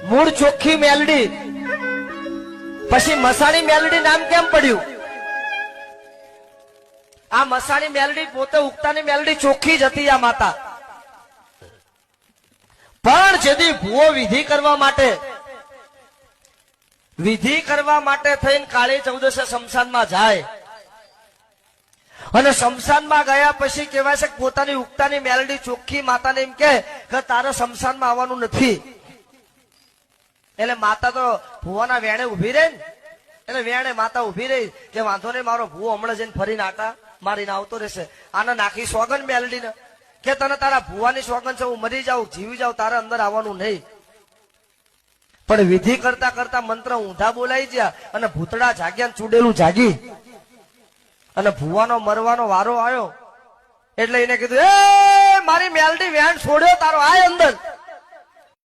મૂળ ચોખ્ખી મેલડી, પછી મસાણી મેલડી નામ કેમ પડ્યું? આ મસાણી મેલડી પોતે ઉગતાની મેલડી ચોખ્ખી જ હતી આ માતા. પણ જેથી ભૂવો વિધિ કરવા માટે થઈને કાળી ચૌદસે શમશાનમાં જાય અને શમશાનમાં ગયા પછી કહેવાય છે પોતાની ઉગતાની મેલડી ચોખ્ખી માતાને એમ કે તારે શમશાનમાં આવવાનું નથી. એટલે માતા તો ભૂવાના વેણે ઉભી રહી ને, એટલે વેણે માતા ઉભી રહી કે વાંધો નહીં, મારો ભૂવો હમણાં જઈને ફરીને આટા મારીને આવતો રહેશે. આને નાખી સોગન મેલડીને કે તને તારા ભૂવાની સોગન છે, હું મરી જાઉં જીવી જાઉં, તારે અંદર આવવાનું નહીં. પણ વિધિ કરતા કરતા મંત્ર ઊંધા બોલાઈ ગયા અને ભૂતડા જાગ્યા, ચૂડેલું જાગી અને ભૂવાનો મરવાનો વારો આવ્યો. એટલે એને કીધું, એ મારી મેલડી વેણ છોડ્યો તારો, આય અંદર.